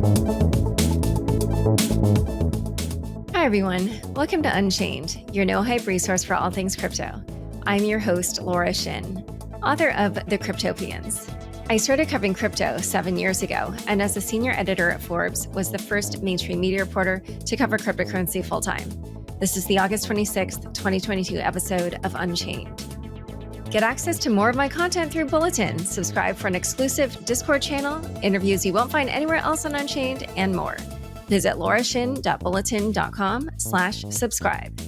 Hi, everyone. Welcome to Unchained, your no-hype resource for all things crypto. I'm your host, Laura Shin, author of The Cryptopians. I started covering crypto 7 years ago, and as a senior editor at Forbes, was the first mainstream media reporter to cover cryptocurrency full-time. This is the August 26th, 2022 episode of Unchained. Get access to more of my content through Bulletin, subscribe for an exclusive Discord channel, interviews you won't find anywhere else on Unchained, and more. Visit laurashin.bulletin.com/subscribe.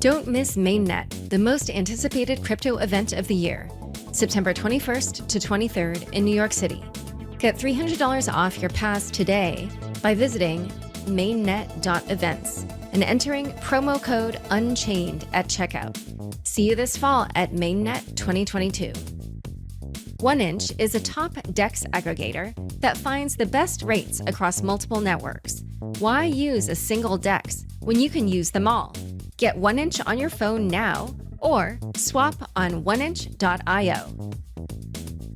Don't miss Mainnet, the most anticipated crypto event of the year, September 21st to 23rd in New York City. Get $300 off your pass today by visiting mainnet.events and entering promo code Unchained at checkout. See you this fall at Mainnet 2022. 1inch is a top DEX aggregator that finds the best rates across multiple networks. Why use a single DEX when you can use them all? Get 1inch on your phone now or swap on 1inch.io.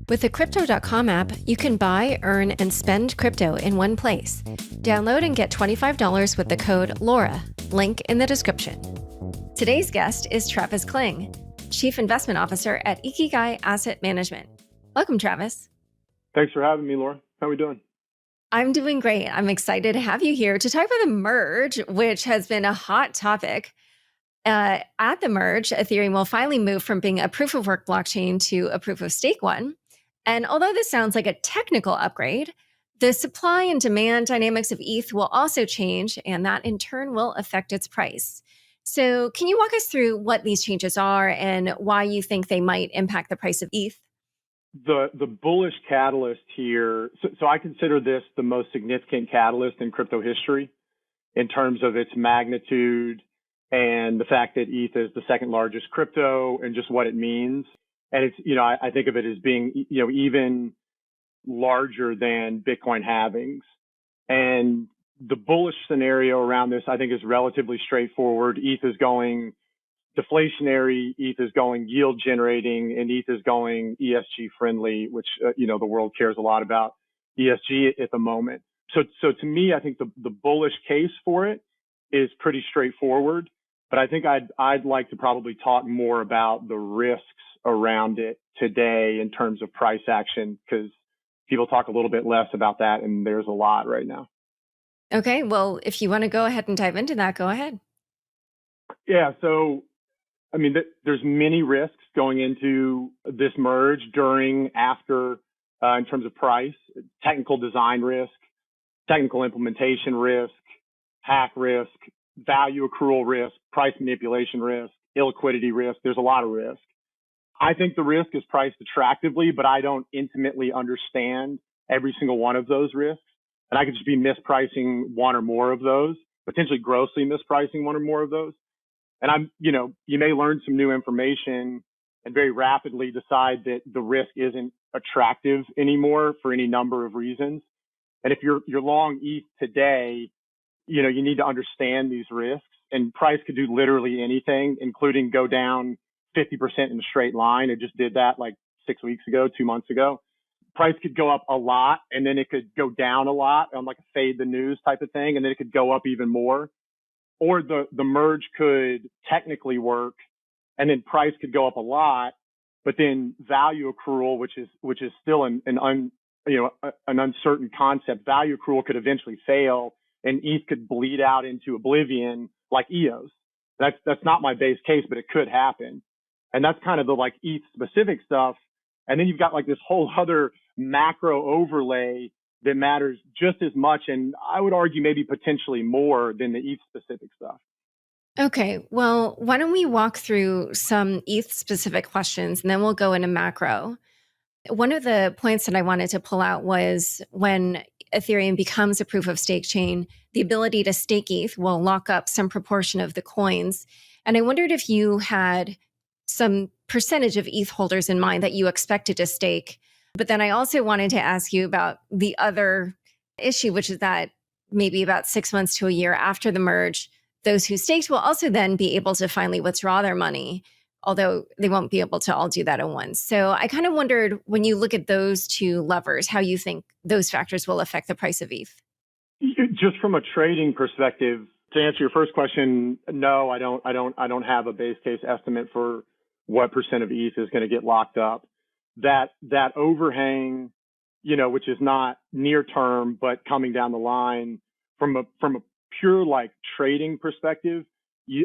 With the Crypto.com app, you can buy, earn, and spend crypto in one place. Download and get $25 with the code LAURA, link in the description. Today's guest is Travis Kling, Chief Investment Officer at Ikigai Asset Management. Welcome, Travis. Thanks for having me, Laura. How are we doing? I'm doing great. I'm excited to have you here to talk about the merge, which has been a hot topic. At the merge, Ethereum will finally move from being a proof-of-work blockchain to a proof-of-stake one. And although this sounds like a technical upgrade, the supply and demand dynamics of ETH will also change, and that in turn will affect its price. So can you walk us through what these changes are and why you think they might impact the price of ETH? The bullish catalyst here, so I consider this the most significant catalyst in crypto history in terms of its magnitude and the fact that ETH is the second largest crypto and just what it means. And it's, I think of it as being, even larger than Bitcoin halvings. And the bullish scenario around this, I think, is relatively straightforward. ETH is going deflationary, ETH is going yield generating, and ETH is going ESG friendly, which, the world cares a lot about ESG at the moment. So to me, I think the bullish case for it is pretty straightforward, but I think I'd like to probably talk more about the risks around it today in terms of price action, because people talk a little bit less about that, and there's a lot right now. Okay, well, if you want to go ahead and dive into that, go ahead. Yeah, so there's many risks going into this merge, during, after, in terms of price: technical design risk, technical implementation risk, hack risk, value accrual risk, price manipulation risk, illiquidity risk. There's a lot of risk. I think the risk is priced attractively, but I don't intimately understand every single one of those risks. And I could just be mispricing one or more of those, potentially grossly mispricing one or more of those. And you may learn some new information and very rapidly decide that the risk isn't attractive anymore for any number of reasons. And if you're long ETH today, you need to understand these risks, and price could do literally anything, including go down 50% in a straight line. It just did that like 6 weeks ago, 2 months ago. Price could go up a lot, and then it could go down a lot on like a fade the news type of thing, and then it could go up even more. Or the merge could technically work, and then price could go up a lot, but then value accrual, which is still an uncertain concept, value accrual could eventually fail, and ETH could bleed out into oblivion like EOS. That's not my base case, but it could happen. And that's kind of the like ETH specific stuff. And then you've got like this whole other macro overlay that matters just as much, and I would argue maybe potentially more than the ETH specific stuff. Okay, well, why don't we walk through some ETH specific questions, and then we'll go into macro. One of the points that I wanted to pull out was when Ethereum becomes a proof of stake chain, the ability to stake ETH will lock up some proportion of the coins. And I wondered if you had some percentage of ETH holders in mind that you expected to stake. But then I also wanted to ask you about the other issue, which is that maybe about 6 months to a year after the merge, those who staked will also then be able to finally withdraw their money, although they won't be able to all do that at once. So I kind of wondered, when you look at those two levers, how you think those factors will affect the price of ETH. Just from a trading perspective, to answer your first question, no, I don't have a base case estimate for what percent of ETH is going to get locked up. That overhang, which is not near term, but coming down the line from a pure like trading perspective,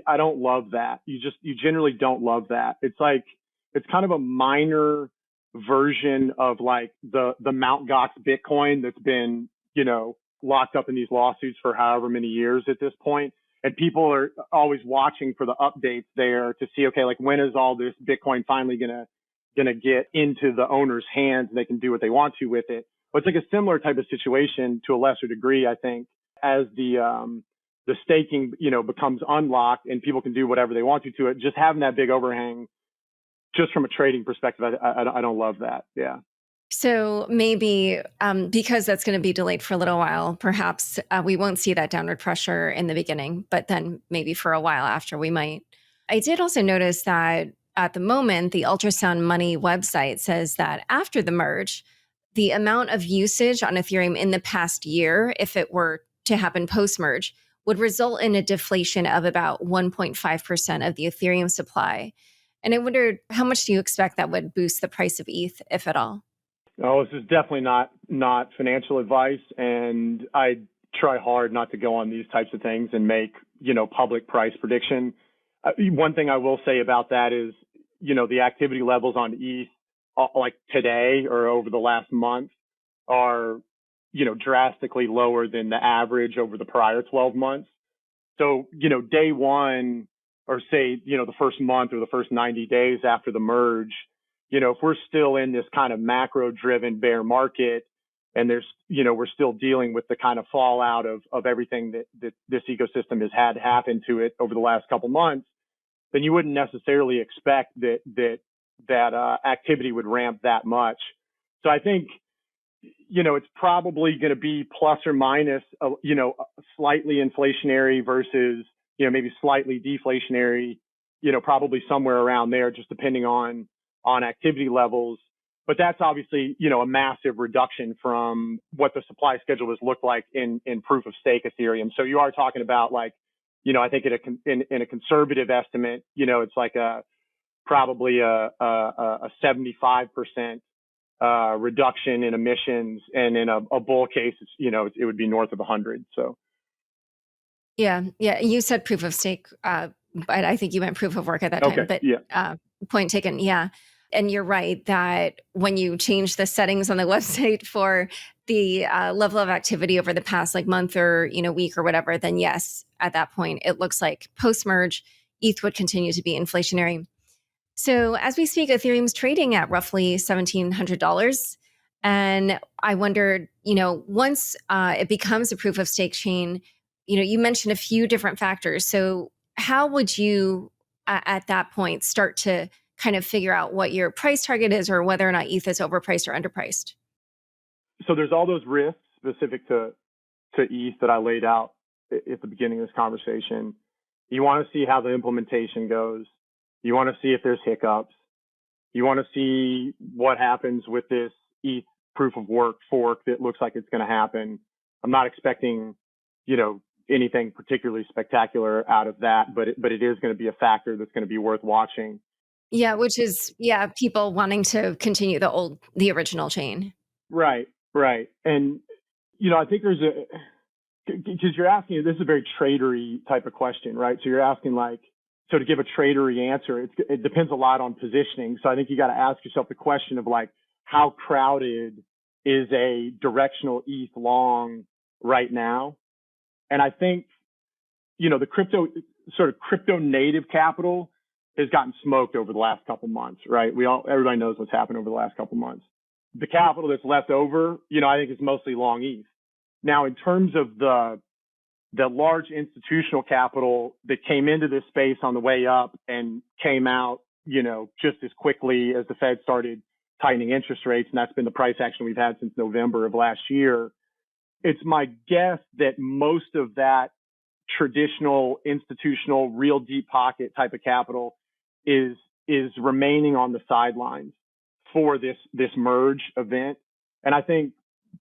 I don't love that. You generally don't love that. It's kind of a minor version of like the Mt. Gox Bitcoin that's been, locked up in these lawsuits for however many years at this point. And people are always watching for the updates there to see, okay, like when is all this Bitcoin finally gonna get into the owner's hands and they can do what they want to with it. But it's like a similar type of situation to a lesser degree, I think, as the staking, becomes unlocked and people can do whatever they want to it. Just having that big overhang, just from a trading perspective, I don't love that. Yeah. So maybe because that's going to be delayed for a little while, perhaps we won't see that downward pressure in the beginning, but then maybe for a while after we might. I did also notice that at the moment, the Ultrasound Money website says that after the merge, the amount of usage on Ethereum in the past year, if it were to happen post-merge, would result in a deflation of about 1.5% of the Ethereum supply. And I wondered, how much do you expect that would boost the price of ETH, if at all? Oh, this is definitely not financial advice, and I try hard not to go on these types of things and make, public price prediction. One thing I will say about that is, the activity levels on ETH, like today or over the last month, are, drastically lower than the average over the prior 12 months. So, day one, or say, the first month or the first 90 days after the merge, if we're still in this kind of macro driven bear market and there's, we're still dealing with the kind of fallout of everything that this ecosystem has had happen to it over the last couple months, then you wouldn't necessarily expect that activity would ramp that much. So I think, it's probably going to be plus or minus, slightly inflationary versus, maybe slightly deflationary, probably somewhere around there, just depending on activity levels. But that's obviously, a massive reduction from what the supply schedule has looked like in proof of stake Ethereum. So you are talking about like, I think in a conservative estimate, it's like probably a 75% reduction in emissions, and in a bull case, it's, it would be north of 100. So. Yeah. You said proof of stake, but I think you meant proof of work at that time. Okay. But Yeah. Point taken. Yeah. And you're right that when you change the settings on the website for the level of activity over the past like month or, week or whatever, then yes, at that point, it looks like post-merge, ETH would continue to be inflationary. So as we speak, Ethereum's trading at roughly $1,700. And I wondered, once it becomes a proof of stake chain, you mentioned a few different factors. So how would you, at that point, start to kind of figure out what your price target is or whether or not ETH is overpriced or underpriced? So there's all those risks specific to ETH that I laid out at the beginning of this conversation. You want to see how the implementation goes. You want to see if there's hiccups. You want to see what happens with this ETH proof of work fork that looks like it's going to happen. I'm not expecting, anything particularly spectacular out of that, but it is going to be a factor that's going to be worth watching. Yeah, which is, people wanting to continue the original chain. Right. And, I think there's because you're asking, this is a very tradery type of question, right? So you're asking so to give a tradery answer, it depends a lot on positioning. So I think you got to ask yourself the question of like, how crowded is a directional ETH long right now? And I think, the crypto native capital has gotten smoked over the last couple months, right? Everybody knows what's happened over the last couple months. The capital that's left over, I think is mostly long ETH. Now, in terms of the large institutional capital that came into this space on the way up and came out, just as quickly as the Fed started tightening interest rates, and that's been the price action we've had since November of last year, it's my guess that most of that traditional institutional real deep pocket type of capital is remaining on the sidelines for this merge event. And I think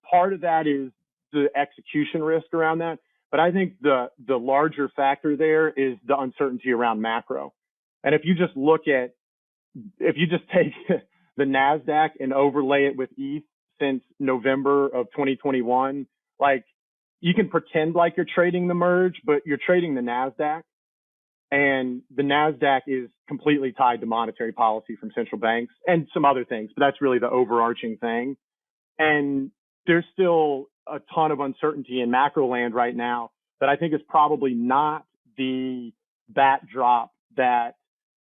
part of that is the execution risk around that. But I think the larger factor there is the uncertainty around macro. And if you just take the NASDAQ and overlay it with ETH since November of 2021, like you can pretend like you're trading the merge, but you're trading the NASDAQ. And the NASDAQ is completely tied to monetary policy from central banks and some other things, but that's really the overarching thing. And there's still a ton of uncertainty in macro land right now that I think is probably not the backdrop that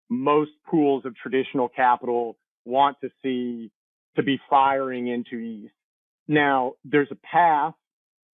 most pools of traditional capital want to see to be firing into ETH. Now, there's a path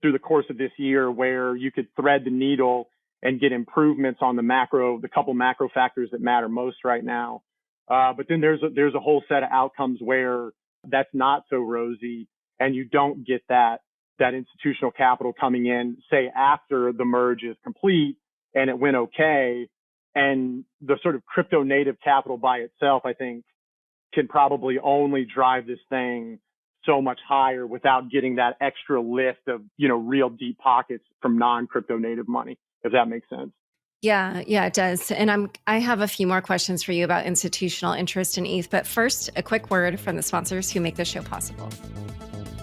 through the course of this year where you could thread the needle and get improvements on the couple macro factors that matter most right now. But then there's a whole set of outcomes where that's not so rosy, and you don't get that institutional capital coming in, say after the merge is complete and it went okay. And the sort of crypto native capital by itself, I think, can probably only drive this thing so much higher without getting that extra lift of, real deep pockets from non-crypto native money, if that makes sense. Yeah, it does. And I have a few more questions for you about institutional interest in ETH. But first, a quick word from the sponsors who make the show possible.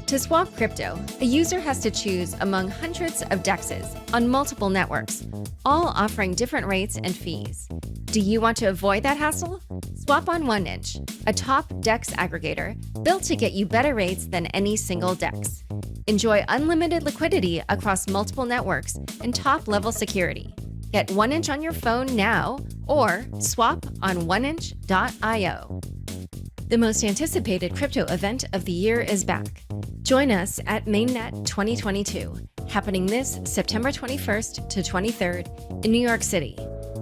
To swap crypto, a user has to choose among hundreds of DEXs on multiple networks, all offering different rates and fees. Do you want to avoid that hassle? Swap on 1inch, a top DEX aggregator built to get you better rates than any single DEX. Enjoy unlimited liquidity across multiple networks and top-level security. Get 1inch on your phone now or swap on 1inch.io. The most anticipated crypto event of the year is back. Join us at Mainnet 2022, happening this September 21st to 23rd in New York City.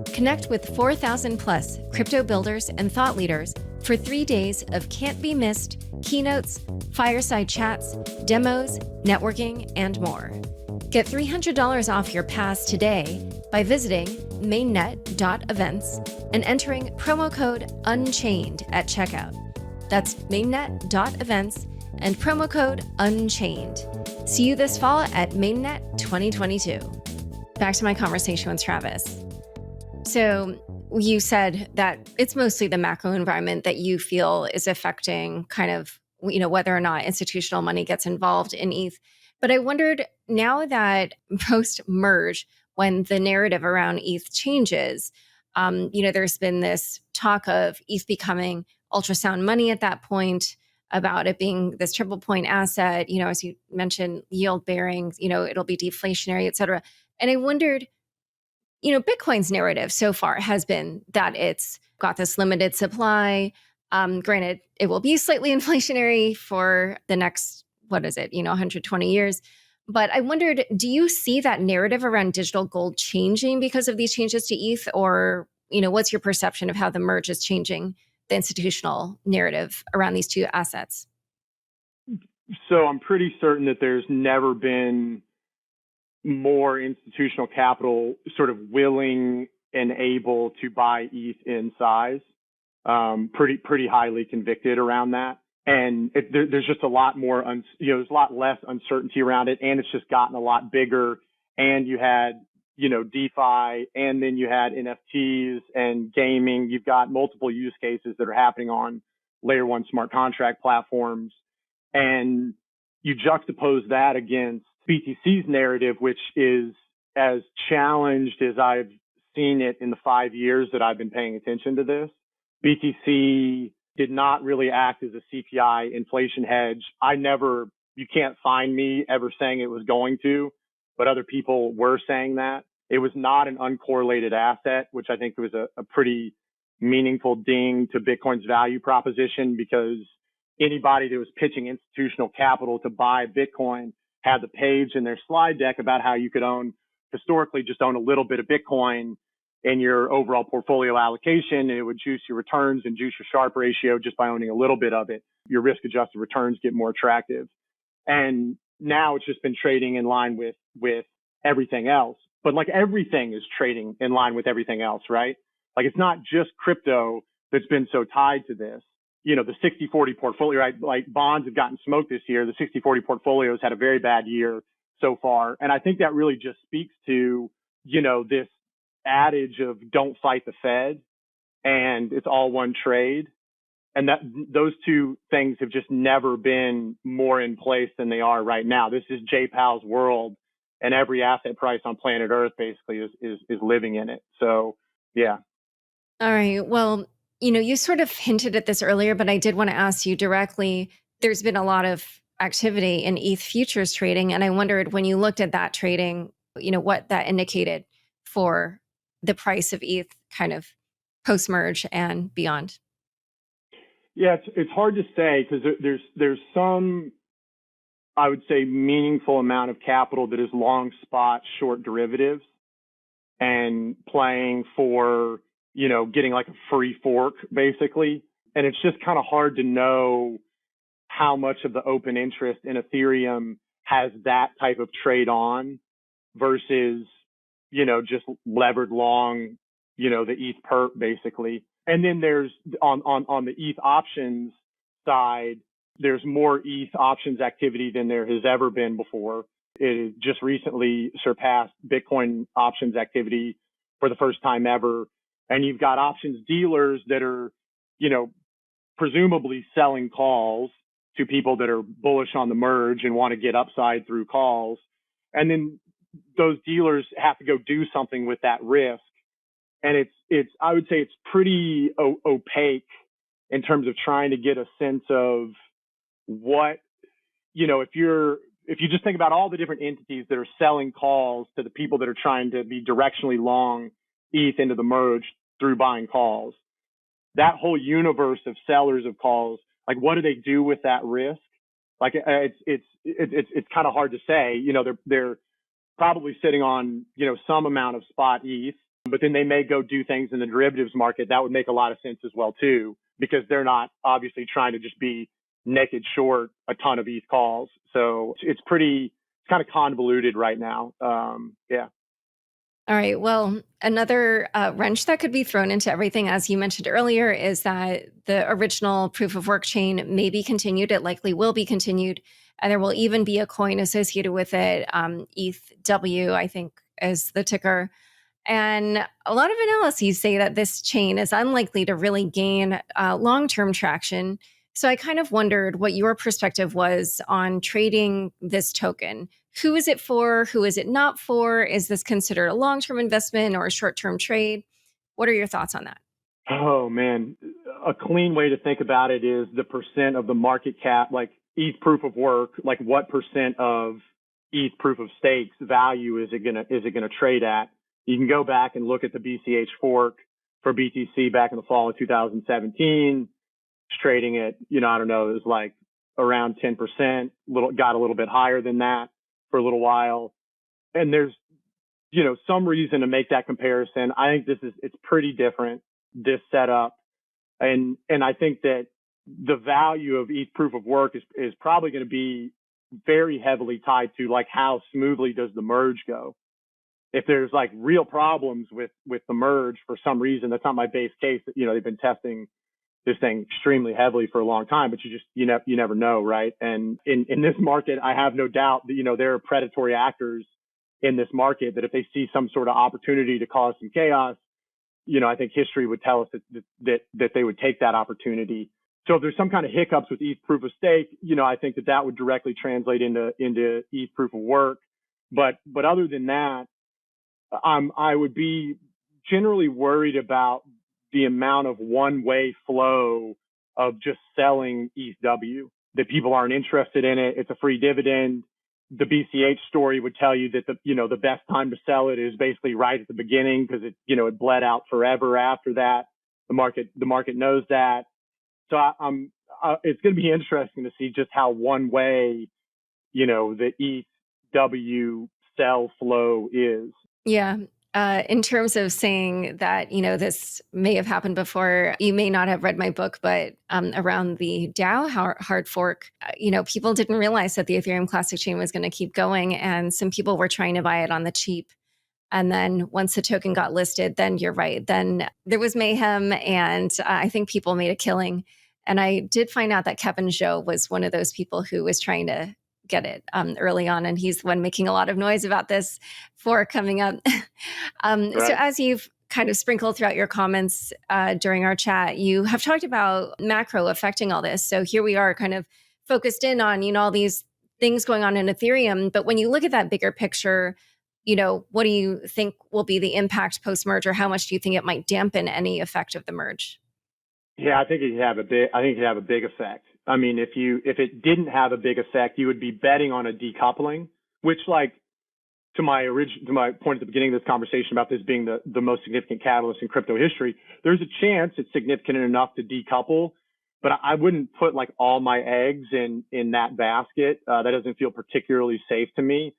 Connect with 4,000 plus crypto builders and thought leaders for 3 days of can't-be-missed keynotes, fireside chats, demos, networking, and more. Get $300 off your pass today by visiting mainnet.events and entering promo code Unchained at checkout. That's mainnet.events and promo code Unchained. See you this fall at Mainnet 2022. Back to my conversation with Travis. So you said that it's mostly the macro environment that you feel is affecting kind of, whether or not institutional money gets involved in ETH. But I wondered, now that post-merge, when the narrative around ETH changes, there's been this talk of ETH becoming ultrasound money at that point, about it being this triple point asset, as you mentioned, yield bearing, it'll be deflationary, et cetera. And I wondered, Bitcoin's narrative so far has been that it's got this limited supply. Granted, it will be slightly inflationary for the next, 120 years. But I wondered, do you see that narrative around digital gold changing because of these changes to ETH? Or, what's your perception of how the merge is changing the institutional narrative around these two assets? So I'm pretty certain that there's never been more institutional capital sort of willing and able to buy ETH in size. Pretty highly convicted around that. And there's just a lot more, there's a lot less uncertainty around it. And it's just gotten a lot bigger. And you had, DeFi, and then you had NFTs and gaming. You've got multiple use cases that are happening on layer one smart contract platforms. And you juxtapose that against BTC's narrative, which is as challenged as I've seen it in the 5 years that I've been paying attention to this. BTC did not really act as a CPI inflation hedge. You can't find me ever saying it was going to, but other people were saying that. It was not an uncorrelated asset, which I think was a pretty meaningful ding to Bitcoin's value proposition, because anybody that was pitching institutional capital to buy Bitcoin had the page in their slide deck about how you could historically just own a little bit of Bitcoin in your overall portfolio allocation, and it would juice your returns and juice your Sharpe ratio just by owning a little bit of it. Your risk-adjusted returns get more attractive. And now it's just been trading in line with everything else. But like everything is trading in line with everything else, right? Like it's not just crypto that's been so tied to this. The 60-40 portfolio, right? Like bonds have gotten smoked this year. The 60-40 portfolios had a very bad year. so far. And I think that really just speaks to, this adage of don't fight the Fed and it's all one trade. And that those two things have just never been more in place than they are right now. This is Jay Powell's world, and every asset price on planet Earth basically is living in it. So, yeah. All right. Well, you sort of hinted at this earlier, but I did want to ask you directly. There's been a lot of activity in ETH futures trading, and I wondered when you looked at that trading, what that indicated for the price of ETH kind of post-merge and beyond. Yeah, it's hard to say because there's some, I would say, meaningful amount of capital that is long spot, short derivatives and playing for, getting like a free fork basically. And it's just kind of hard to know how much of the open interest in Ethereum has that type of trade on versus, just levered long, the ETH perp basically. And then there's on the ETH options side, there's more ETH options activity than there has ever been before. It just recently surpassed Bitcoin options activity for the first time ever. And you've got options dealers that are, presumably selling calls to people that are bullish on the merge and want to get upside through calls. And then those dealers have to go do something with that risk. And it's I would say it's pretty opaque in terms of trying to get a sense of what, if you just think about all the different entities that are selling calls to the people that are trying to be directionally long ETH into the merge through buying calls, that whole universe of sellers of calls, like what do they do with that risk? Like it's kind of hard to say. They're probably sitting on, some amount of spot ETH, but then they may go do things in the derivatives market. That would make a lot of sense as well too, because they're not obviously trying to just be naked short a ton of ETH calls. So it's kind of convoluted right now. Yeah. All right. Well, another wrench that could be thrown into everything, as you mentioned earlier, is that the original proof of work chain may be continued. It likely will be continued. And there will even be a coin associated with it. ETHW, I think, is the ticker. And a lot of analyses say that this chain is unlikely to really gain long-term traction. So I kind of wondered what your perspective was on trading this token. Who is it for? Who is it not for? Is this considered a long-term investment or a short-term trade? What are your thoughts on that? Oh, man. A clean way to think about it is the percent of the market cap, like ETH proof of work, like what percent of ETH proof of stakes value is it gonna trade at? You can go back and look at the BCH fork for BTC back in the fall of 2017. It's trading at, I don't know, it was like around 10%, got a little bit higher than that for a little while. And there's, some reason to make that comparison. I think it's pretty different, this setup. And I think that the value of ETH proof of work is probably going to be very heavily tied to like how smoothly does the merge go. If there's like real problems with the merge for some reason, that's not my base case. They've been testing this thing extremely heavily for a long time, but you never know, right? And in this market, I have no doubt that, there are predatory actors in this market that if they see some sort of opportunity to cause some chaos, I think history would tell us that they would take that opportunity. So if there's some kind of hiccups with ETH proof of stake, I think that would directly translate into ETH proof of work. But other than that, I would be generally worried about the amount of one-way flow of just selling ETHW, that people aren't interested in it. It's a free dividend. The BCH story would tell you that the best time to sell it is basically right at the beginning because it bled out forever after that. The market knows that. So it's going to be interesting to see just how one way, the ETHW sell flow is. Yeah. In terms of saying that, this may have happened before, you may not have read my book, but around the DAO hard fork, people didn't realize that the Ethereum Classic Chain was going to keep going. And some people were trying to buy it on the cheap. And then once the token got listed, then you're right. Then there was mayhem. And I think people made a killing. And I did find out that Kevin Zhou was one of those people who was trying to get it early on, and he's the one making a lot of noise about this for coming up. So as you've kind of sprinkled throughout your comments during our chat, you have talked about macro affecting all this. So here we are kind of focused in on, all these things going on in Ethereum. But when you look at that bigger picture, what do you think will be the impact post-merge, or how much do you think it might dampen any effect of the merge? Yeah, I think it could have a big effect. I mean, if it didn't have a big effect, you would be betting on a decoupling, which, like, to my point at the beginning of this conversation about this being the most significant catalyst in crypto history, there's a chance it's significant enough to decouple, but I wouldn't put like all my eggs in that basket. That doesn't feel particularly safe to me.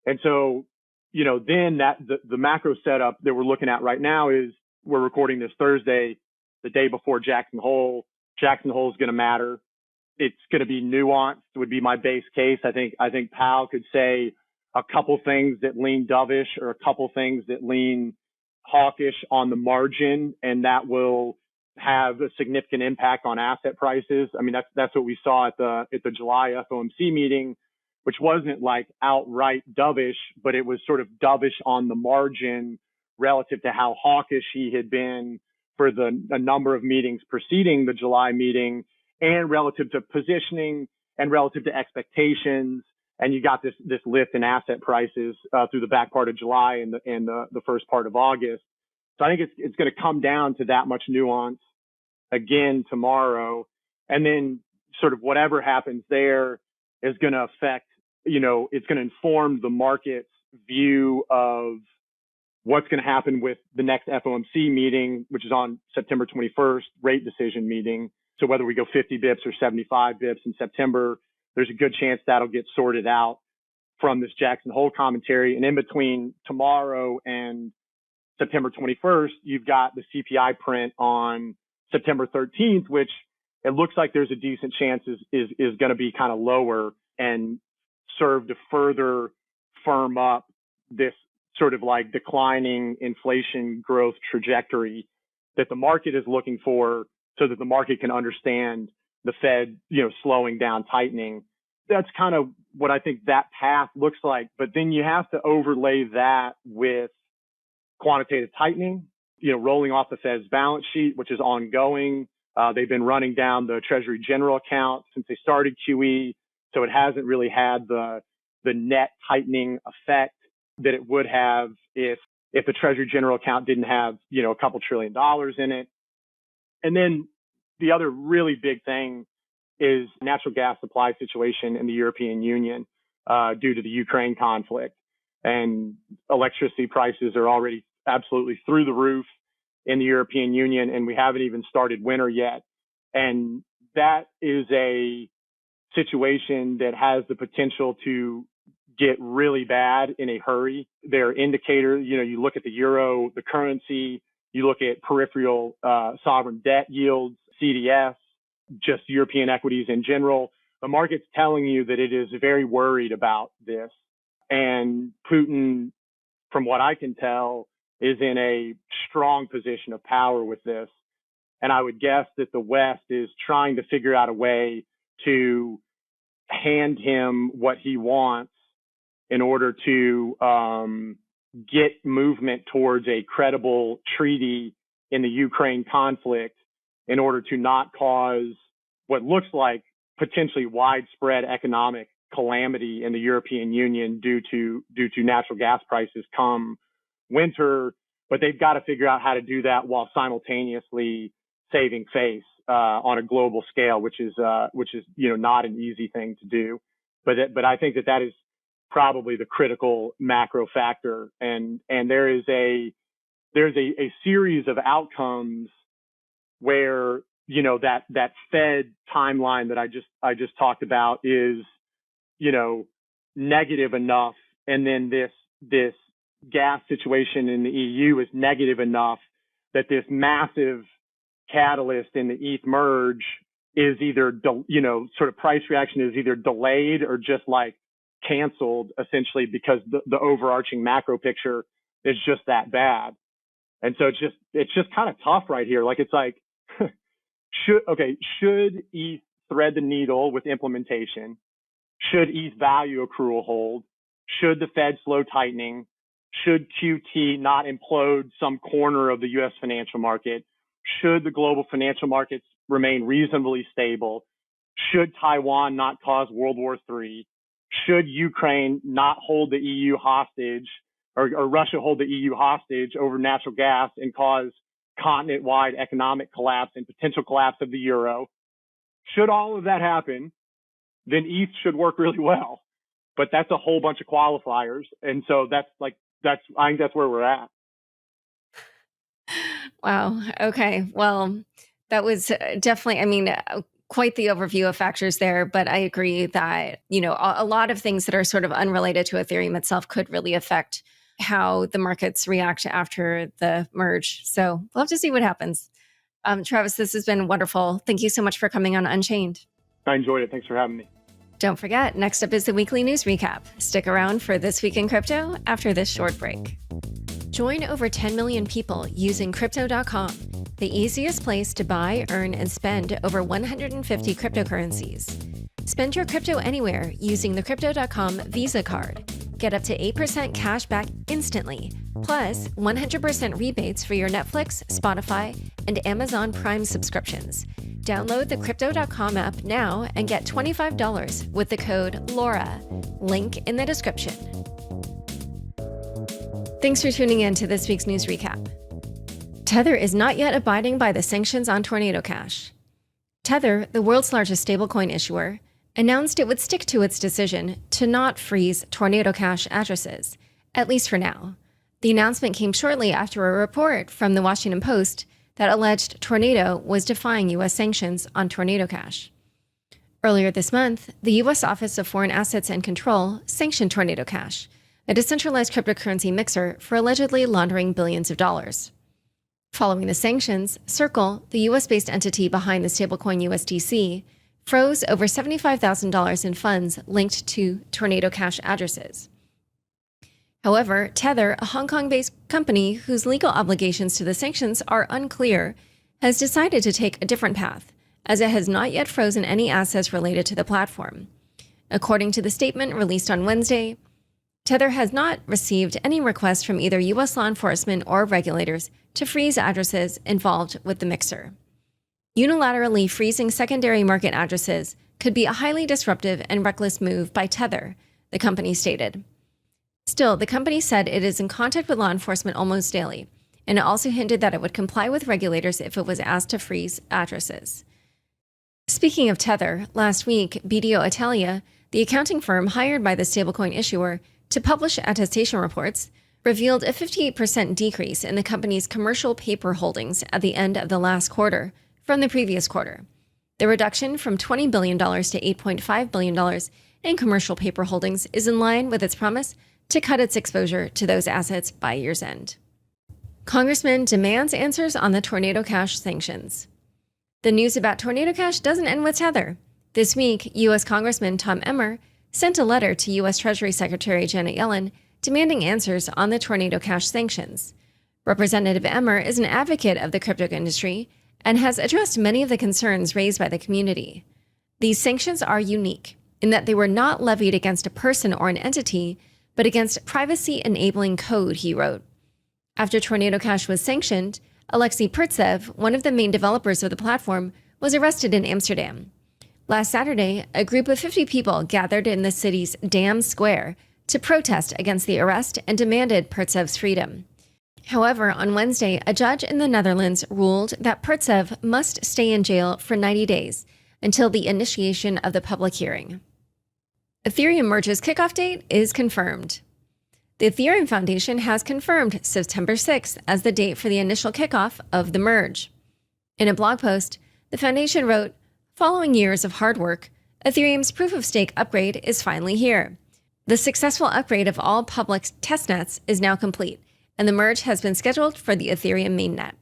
And so, then the macro setup that we're looking at right now is, we're recording this Thursday, the day before Jackson Hole. Jackson Hole is going to matter. It's going to be nuanced, would be my base case. I think Powell could say a couple things that lean dovish or a couple things that lean hawkish on the margin, and that will have a significant impact on asset prices. I mean, that's what we saw at the July FOMC meeting, which wasn't like outright dovish, but it was sort of dovish on the margin relative to how hawkish he had been for a number of meetings preceding the July meeting, and relative to positioning and relative to expectations. And you got this lift in asset prices through the back part of July and the first part of August. So I think it's going to come down to that much nuance again tomorrow. And then sort of whatever happens there is going to affect, it's going to inform the market's view of what's going to happen with the next FOMC meeting, which is on September 21st, rate decision meeting. So whether we go 50 bips or 75 bips in September, there's a good chance that'll get sorted out from this Jackson Hole commentary. And in between tomorrow and September 21st, you've got the CPI print on September 13th, which it looks like there's a decent chance is going to be kind of lower and serve to further firm up this sort of like declining inflation growth trajectory that the market is looking for, so that the market can understand the Fed, slowing down, tightening. That's kind of what I think that path looks like. But then you have to overlay that with quantitative tightening, rolling off the Fed's balance sheet, which is ongoing. They've been running down the Treasury General account since they started QE. So it hasn't really had the net tightening effect that it would have if the Treasury General account didn't have, a couple $1 trillion in it. And then the other really big thing is natural gas supply situation in the European Union due to the Ukraine conflict. And electricity prices are already absolutely through the roof in the European Union, and we haven't even started winter yet. And that is a situation that has the potential to get really bad in a hurry. There are indicators, you look at the euro, the currency, you look at peripheral sovereign debt yields, CDS, just European equities in general. The market's telling you that it is very worried about this. And Putin, from what I can tell, is in a strong position of power with this. And I would guess that the West is trying to figure out a way to hand him what he wants in order to get movement towards a credible treaty in the Ukraine conflict, in order to not cause what looks like potentially widespread economic calamity in the European Union due to natural gas prices come winter. But they've got to figure out how to do that while simultaneously saving face on a global scale, which is not an easy thing to do. But I think that is probably the critical macro factor, and there's a series of outcomes where that Fed timeline that I just talked about is negative enough, and then this gas situation in the EU is negative enough that this massive catalyst in the ETH merge is either sort of price reaction is either delayed or just like canceled, essentially, because the overarching macro picture is just that bad. And so it's just kind of tough right here. Like, it's like, should ETH thread the needle with implementation? Should ETH value accrual hold? Should the Fed slow tightening? Should QT not implode some corner of the US financial market? Should the global financial markets remain reasonably stable? Should Taiwan not cause World War III? Should Ukraine not hold the EU hostage, or Russia hold the EU hostage over natural gas and cause continent-wide economic collapse and potential collapse of the euro? Should all of that happen, then ETH should work really well. But that's a whole bunch of qualifiers. And so I think that's where we're at. Wow. Okay. Well, that was definitely, quite the overview of factors there. But I agree that, a lot of things that are sort of unrelated to Ethereum itself could really affect how the markets react after the merge. So we'll have to see what happens. Travis, this has been wonderful. Thank you so much for coming on Unchained. I enjoyed it. Thanks for having me. Don't forget, next up is the weekly news recap. Stick around for This Week in Crypto after this short break. Join over 10 million people using Crypto.com, the easiest place to buy, earn, and spend over 150 cryptocurrencies. Spend your crypto anywhere using the Crypto.com Visa card. Get up to 8% cash back instantly, plus 100% rebates for your Netflix, Spotify, and Amazon Prime subscriptions. Download the Crypto.com app now and get $25 with the code LAURA. Link in the description. Thanks for tuning in to this week's news recap. Tether is not yet abiding by the sanctions on Tornado Cash. Tether, the world's largest stablecoin issuer, announced it would stick to its decision to not freeze Tornado Cash addresses, at least for now. The announcement came shortly after a report from the Washington Post that alleged Tornado was defying U.S. sanctions on Tornado Cash. Earlier this month, the U.S. Office of Foreign Assets and Control sanctioned Tornado Cash, a decentralized cryptocurrency mixer for allegedly laundering billions of dollars. Following the sanctions, Circle, the U.S.-based entity behind the stablecoin USDC, froze over $75,000 in funds linked to Tornado Cash addresses. However, Tether, a Hong Kong-based company whose legal obligations to the sanctions are unclear, has decided to take a different path, as it has not yet frozen any assets related to the platform. According to the statement released on Wednesday, Tether has not received any requests from either U.S. law enforcement or regulators to freeze addresses involved with the mixer. Unilaterally freezing secondary market addresses could be a highly disruptive and reckless move by Tether, the company stated. Still, the company said it is in contact with law enforcement almost daily, and it also hinted that it would comply with regulators if it was asked to freeze addresses. Speaking of Tether, last week, BDO Italia, the accounting firm hired by the stablecoin issuer to publish attestation reports, revealed a 58% decrease in the company's commercial paper holdings at the end of the last quarter from the previous quarter. The reduction from $20 billion to $8.5 billion in commercial paper holdings is in line with its promise to cut its exposure to those assets by year's end. Congressman demands answers on the Tornado Cash sanctions. The news about Tornado Cash doesn't end with Tether. This week, U.S. Congressman Tom Emmer sent a letter to U.S. Treasury Secretary Janet Yellen demanding answers on the Tornado Cash sanctions. Representative Emmer is an advocate of the crypto industry and has addressed many of the concerns raised by the community. These sanctions are unique in that they were not levied against a person or an entity, but against privacy-enabling code, he wrote. After Tornado Cash was sanctioned, Alexei Pertsev, one of the main developers of the platform, was arrested in Amsterdam. Last Saturday, a group of 50 people gathered in the city's Dam Square to protest against the arrest and demanded Pertsev's freedom. However, on Wednesday, a judge in the Netherlands ruled that Pertsev must stay in jail for 90 days until the initiation of the public hearing. Ethereum merge's kickoff date is confirmed. The Ethereum Foundation has confirmed September 6th as the date for the initial kickoff of the merge. In a blog post, the foundation wrote, "Following years of hard work, Ethereum's proof-of-stake upgrade is finally here. The successful upgrade of all public testnets is now complete, and the merge has been scheduled for the Ethereum mainnet.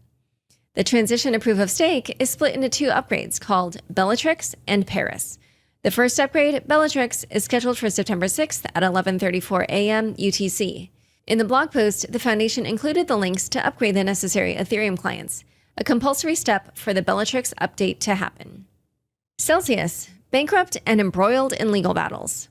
The transition to proof-of-stake is split into two upgrades called Bellatrix and Paris. The first upgrade, Bellatrix, is scheduled for September 6th at 11:34 a.m. UTC. In the blog post, the foundation included the links to upgrade the necessary Ethereum clients, a compulsory step for the Bellatrix update to happen." Celsius, Bankrupt and embroiled in legal battles.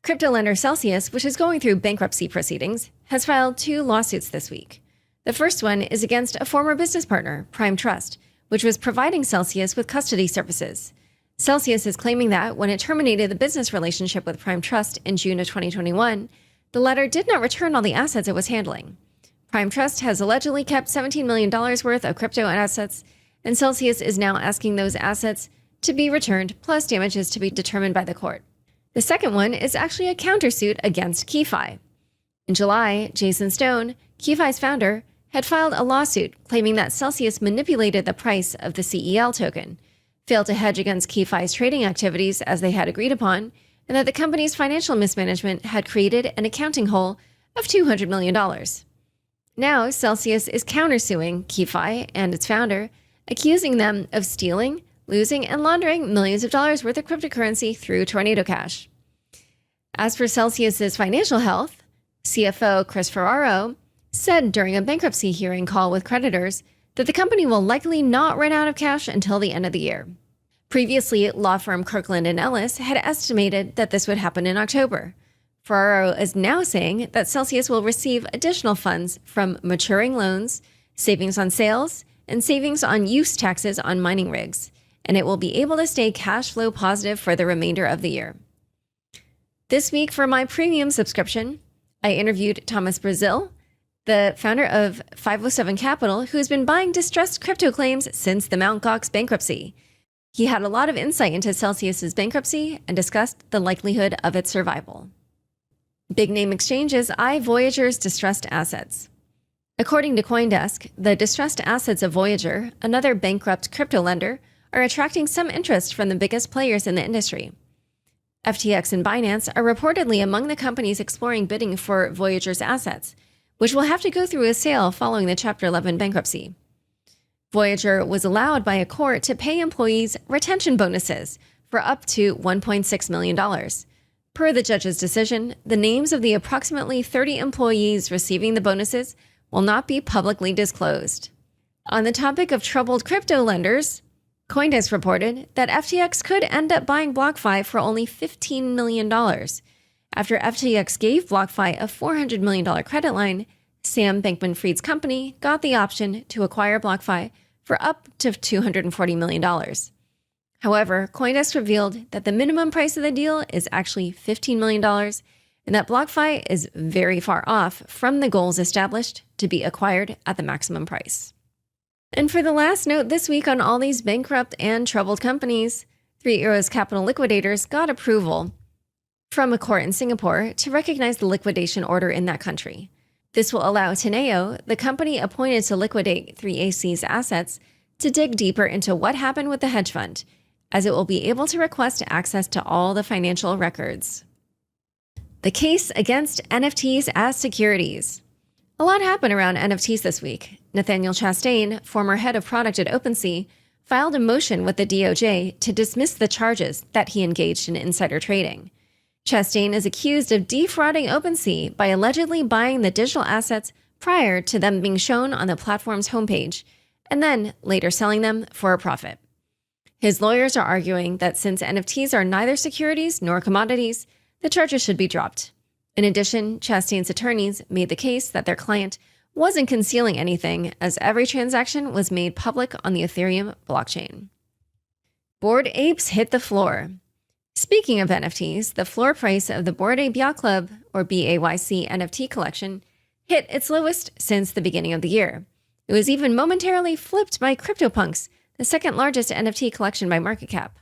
Crypto lender Celsius, which is going through bankruptcy proceedings, has filed 2 lawsuits this week. The first one is against a former business partner, Prime Trust, which was providing Celsius with custody services. Celsius is claiming that when it terminated the business relationship with Prime Trust in June of 2021, the latter did not return all the assets it was handling. Prime Trust has allegedly kept $17 million worth of crypto assets, and Celsius is now asking those assets to be returned, plus damages to be determined by the court. The second one is actually a countersuit against KeyFi. In July, Jason Stone, KeyFi's founder, had filed a lawsuit claiming that Celsius manipulated the price of the CEL token, failed to hedge against KeyFi's trading activities as they had agreed upon, and that the company's financial mismanagement had created an accounting hole of $200 million. Now, Celsius is countersuing KeyFi and its founder, accusing them of stealing, losing, and laundering millions of dollars worth of cryptocurrency through Tornado Cash. As for Celsius's financial health, CFO Chris Ferraro said during a bankruptcy hearing call with creditors that the company will likely not run out of cash until the end of the year. Previously, law firm Kirkland & Ellis had estimated that this would happen in October. Ferraro is now saying that Celsius will receive additional funds from maturing loans, savings on sales, and savings on use taxes on mining rigs, and it will be able to stay cash flow positive for the remainder of the year. This week, for my premium subscription, I interviewed Thomas Brazil, the founder of 507 Capital, who has been buying distressed crypto claims since the Mt. Gox bankruptcy. He had a lot of insight into Celsius's bankruptcy and discussed the likelihood of its survival. Big name exchanges eye Voyager's distressed assets. According to CoinDesk, the distressed assets of Voyager, another bankrupt crypto lender, are attracting some interest from the biggest players in the industry. FTX and Binance are reportedly among the companies exploring bidding for Voyager's assets, which will have to go through a sale following the Chapter 11 bankruptcy. Voyager was allowed by a court to pay employees retention bonuses for up to $1.6 million. Per the judge's decision, the names of the approximately 30 employees receiving the bonuses will not be publicly disclosed. On the topic of troubled crypto lenders, CoinDesk reported that FTX could end up buying BlockFi for only $15 million. After FTX gave BlockFi a $400 million credit line, Sam Bankman-Fried's company got the option to acquire BlockFi for up to $240 million. However, CoinDesk revealed that the minimum price of the deal is actually $15 million, and that BlockFi is very far off from the goals established to be acquired at the maximum price. And for the last note this week on all these bankrupt and troubled companies, Three Arrows Capital liquidators got approval from a court in Singapore to recognize the liquidation order in that country. This will allow Teneo, the company appointed to liquidate 3AC's assets, to dig deeper into what happened with the hedge fund, as it will be able to request access to all the financial records. The case against NFTs as securities. A lot happened around NFTs this week. Nathaniel Chastain, former head of product at OpenSea, filed a motion with the DOJ to dismiss the charges that he engaged in insider trading. Chastain is accused of defrauding OpenSea by allegedly buying the digital assets prior to them being shown on the platform's homepage, and then later selling them for a profit. His lawyers are arguing that since NFTs are neither securities nor commodities, the charges should be dropped. In addition, Chastain's attorneys made the case that their client wasn't concealing anything, as every transaction was made public on the Ethereum blockchain. Bored Apes hit the floor. Speaking of NFTs, the floor price of the Bored Ape Yacht Club, or BAYC NFT collection, hit its lowest since the beginning of the year. It was even momentarily flipped by CryptoPunks, the second largest NFT collection by market cap.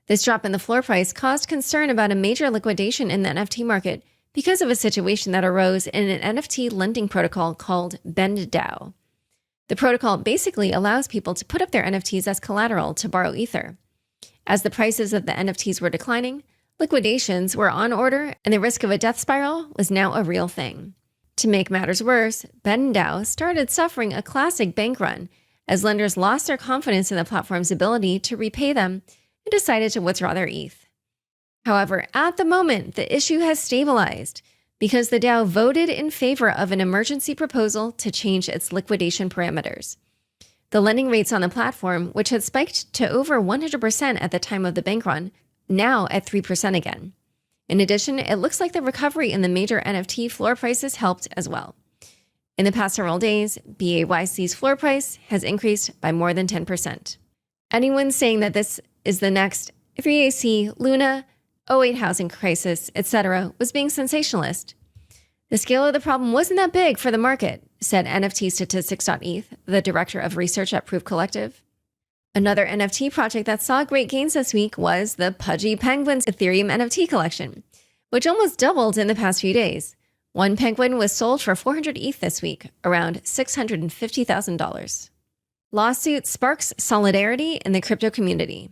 This drop in the floor price caused concern about a major liquidation in the NFT market because of a situation that arose in an NFT lending protocol called BendDAO. The protocol basically allows people to put up their NFTs as collateral to borrow Ether. As the prices of the NFTs were declining, liquidations were on order, and the risk of a death spiral was now a real thing. To make matters worse, BendDAO started suffering a classic bank run as lenders lost their confidence in the platform's ability to repay them and decided to withdraw their ETH. However, at the moment, the issue has stabilized because the DAO voted in favor of an emergency proposal to change its liquidation parameters. The lending rates on the platform, which had spiked to over 100% at the time of the bank run, now at 3% again. In addition, it looks like the recovery in the major NFT floor prices helped as well. In the past several days, BAYC's floor price has increased by more than 10%. Anyone saying that this is the next 3AC, Luna, '08 housing crisis, etc., was being sensationalist. The scale of the problem wasn't that big for the market, said NFTstatistics.eth, the director of research at Proof Collective. Another NFT project that saw great gains this week was the Pudgy Penguins Ethereum NFT collection, which almost doubled in the past few days. One penguin was sold for 400 ETH this week, around $650,000. Lawsuit sparks solidarity in the crypto community.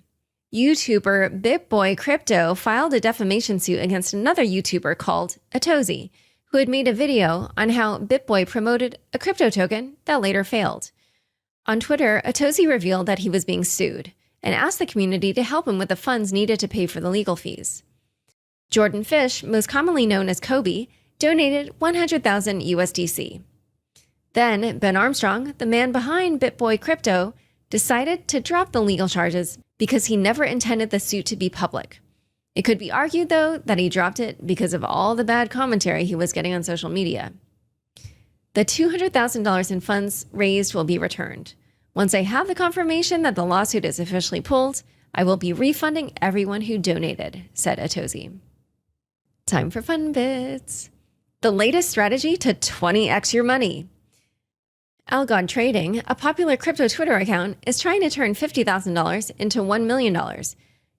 YouTuber BitBoy Crypto filed a defamation suit against another YouTuber called Atozi, who had made a video on how BitBoy promoted a crypto token that later failed. On Twitter, Atozi revealed that he was being sued and asked the community to help him with the funds needed to pay for the legal fees. Jordan Fish, most commonly known as Kobe, donated 100,000 USDC. Then, Ben Armstrong, the man behind BitBoy Crypto, decided to drop the legal charges because he never intended the suit to be public. It could be argued, though, that he dropped it because of all the bad commentary he was getting on social media. The $200,000 in funds raised will be returned. Once I have the confirmation that the lawsuit is officially pulled, I will be refunding everyone who donated, said Atozi. Time for fun bits. The latest strategy to 20x your money. Algod Trading, a popular crypto Twitter account, is trying to turn $50,000 into $1 million.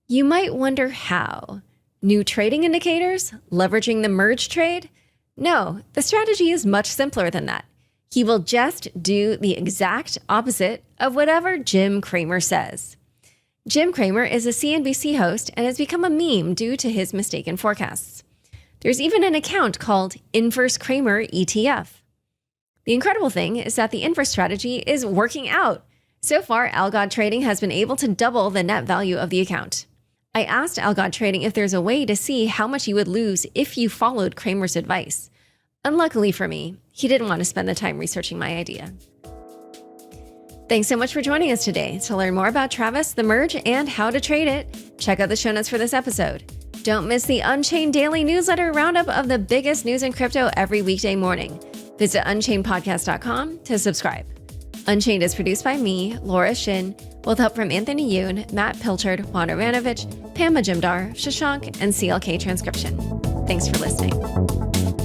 You might wonder how. New trading indicators? Leveraging the merge trade? No, the strategy is much simpler than that. He will just do the exact opposite of whatever Jim Cramer says. Jim Cramer is a CNBC host and has become a meme due to his mistaken forecasts. There's even an account called Inverse Cramer ETF. The incredible thing is that the inverse strategy is working out. So far, Algod Trading has been able to double the net value of the account. I asked Algod Trading if there's a way to see how much you would lose if you followed Cramer's advice. Unluckily for me, he didn't want to spend the time researching my idea. Thanks so much for joining us today. To learn more about Travis, the merge, and how to trade it, check out the show notes for this episode. Don't miss the Unchained daily newsletter roundup of the biggest news in crypto every weekday morning. Visit unchainedpodcast.com to subscribe. Unchained is produced by me, Laura Shin, with help from Anthony Yoon, Matt Pilchard, Juan Aranovich, Pam Majumdar, Shashank, and CLK Transcription. Thanks for listening.